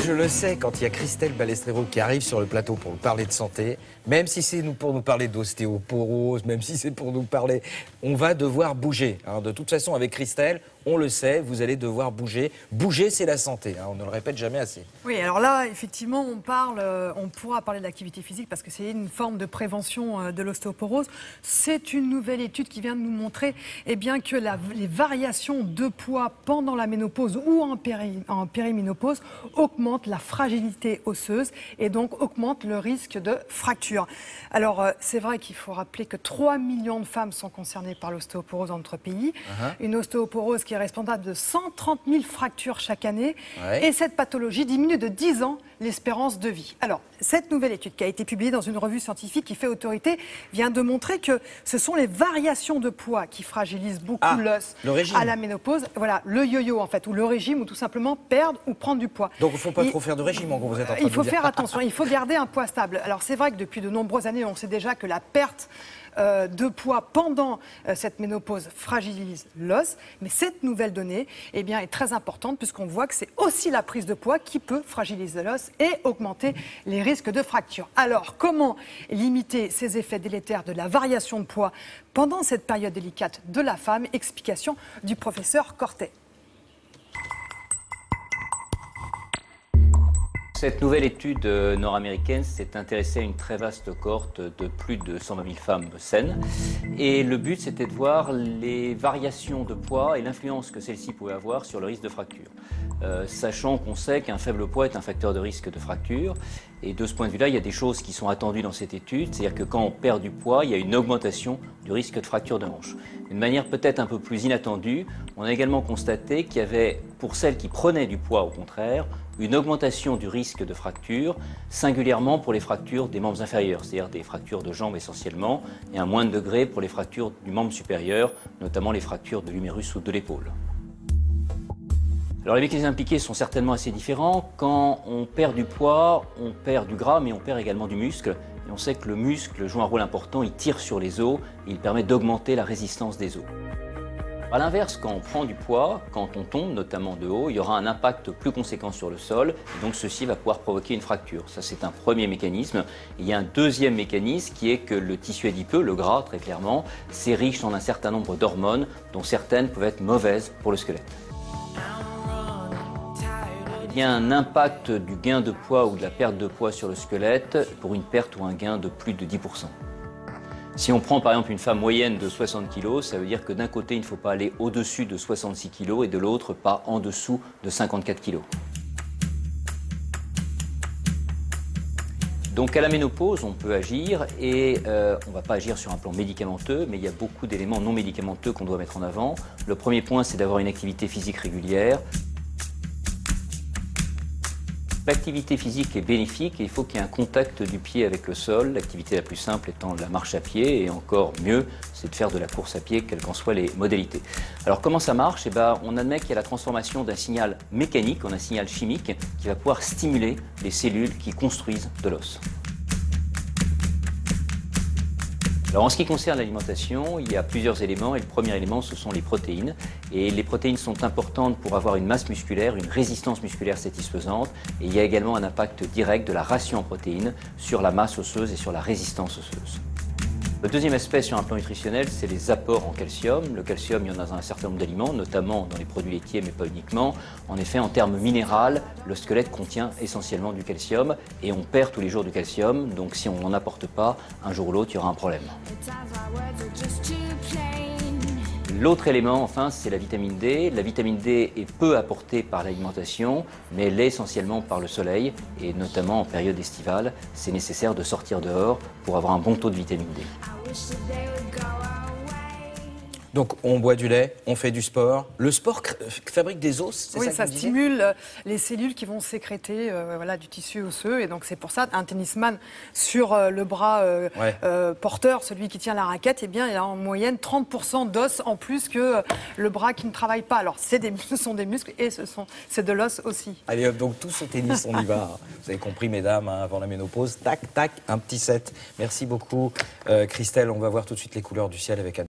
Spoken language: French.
je le sais, quand il y a Christelle Balestrero qui arrive sur le plateau pour nous parler de santé, même si c'est pour nous parler d'ostéoporose, même si c'est pour nous parler, on va devoir bouger. Hein. De toute façon, avec Christelle, on le sait, vous allez devoir bouger. Bouger, c'est la santé. Hein. On ne le répète jamais assez. Oui, alors là, effectivement, on pourra parler de l'activité physique parce que c'est une forme de prévention de l'ostéoporose. C'est une nouvelle étude qui vient de nous montrer bien, que les variations de poids pendant la ménopause ou en périménopause augmentent la fragilité osseuse et donc augmentent le risque de fracture. Alors, c'est vrai qu'il faut rappeler que 3 millions de femmes sont concernées par l'ostéoporose dans notre pays. Une ostéoporose qui est responsable de 130 000 fractures chaque année. Ouais. Et cette pathologie diminue de 10 ans l'espérance de vie. Alors, cette nouvelle étude qui a été publiée dans une revue scientifique qui fait autorité vient de montrer que ce sont les variations de poids qui fragilisent beaucoup l'os à la ménopause. Voilà, le yo-yo en fait, ou le régime, ou tout simplement perdre ou prendre du poids. Donc il ne faut pas trop faire de régime, quand vous êtes en train de dire. Il faut faire attention, il faut garder un poids stable. Alors c'est vrai que depuis de nombreuses années, on sait déjà que la perte de poids pendant cette ménopause fragilise l'os, mais cette nouvelle donnée est très importante puisqu'on voit que c'est aussi la prise de poids qui peut fragiliser l'os et augmenter les risques de fracture. Alors, comment limiter ces effets délétères de la variation de poids pendant cette période délicate de la femme? Explication du professeur Cortet. Cette nouvelle étude nord-américaine s'est intéressée à une très vaste cohorte de plus de 120 000 femmes saines. Et le but, c'était de voir les variations de poids et l'influence que celles-ci pouvaient avoir sur le risque de fracture. Sachant qu'on sait qu'un faible poids est un facteur de risque de fracture. Et de ce point de vue-là, il y a des choses qui sont attendues dans cette étude. C'est-à-dire que quand on perd du poids, il y a une augmentation du risque de fracture de hanche. D'une manière peut-être un peu plus inattendue, on a également constaté qu'il y avait, pour celles qui prenaient du poids au contraire, une augmentation du risque de fracture, singulièrement pour les fractures des membres inférieurs, c'est-à-dire des fractures de jambes essentiellement, et un moindre degré pour les fractures du membre supérieur, notamment les fractures de l'humérus ou de l'épaule. Alors les mécanismes impliqués sont certainement assez différents. Quand on perd du poids, on perd du gras, mais on perd également du muscle. Et on sait que le muscle joue un rôle important, il tire sur les os, et il permet d'augmenter la résistance des os. A l'inverse, quand on prend du poids, quand on tombe notamment de haut, il y aura un impact plus conséquent sur le sol, et donc ceci va pouvoir provoquer une fracture. Ça, c'est un premier mécanisme. Et il y a un deuxième mécanisme qui est que le tissu adipeux, le gras très clairement, c'est riche en un certain nombre d'hormones, dont certaines peuvent être mauvaises pour le squelette. Il y a un impact du gain de poids ou de la perte de poids sur le squelette pour une perte ou un gain de plus de 10%. Si on prend par exemple une femme moyenne de 60 kg, ça veut dire que d'un côté, il ne faut pas aller au-dessus de 66 kg et de l'autre, pas en dessous de 54 kg. Donc à la ménopause, on peut agir et on ne va pas agir sur un plan médicamenteux, mais il y a beaucoup d'éléments non médicamenteux qu'on doit mettre en avant. Le premier point, c'est d'avoir une activité physique régulière. L'activité physique est bénéfique et il faut qu'il y ait un contact du pied avec le sol. L'activité la plus simple étant la marche à pied et encore mieux, c'est de faire de la course à pied, quelles qu'en soient les modalités. Alors comment ça marche? On admet qu'il y a la transformation d'un signal mécanique en un signal chimique qui va pouvoir stimuler les cellules qui construisent de l'os. Alors en ce qui concerne l'alimentation, il y a plusieurs éléments et le premier élément ce sont les protéines. Et les protéines sont importantes pour avoir une masse musculaire, une résistance musculaire satisfaisante. Et il y a également un impact direct de la ration en protéines sur la masse osseuse et sur la résistance osseuse. Le deuxième aspect sur un plan nutritionnel, c'est les apports en calcium. Le calcium, il y en a dans un certain nombre d'aliments, notamment dans les produits laitiers, mais pas uniquement. En effet, en termes minéral, le squelette contient essentiellement du calcium et on perd tous les jours du calcium. Donc si on n'en apporte pas, un jour ou l'autre, il y aura un problème. L'autre élément, enfin, c'est la vitamine D. La vitamine D est peu apportée par l'alimentation, mais elle l'est essentiellement par le soleil, et notamment en période estivale, c'est nécessaire de sortir dehors pour avoir un bon taux de vitamine D. Donc on boit du lait, on fait du sport. Le sport fabrique des os, c'est ça que Oui, ça vous disiez ? stimule les cellules qui vont sécréter du tissu osseux. Et donc c'est pour ça qu'un tennisman sur le bras porteur, celui qui tient la raquette, il a en moyenne 30% d'os en plus que le bras qui ne travaille pas. Alors ce sont des muscles et c'est de l'os aussi. Allez hop, donc tout ce tennis, on y va. Vous avez compris, mesdames, avant la ménopause, tac, tac, un petit set. Merci beaucoup, Christelle. On va voir tout de suite les couleurs du ciel avec Anne.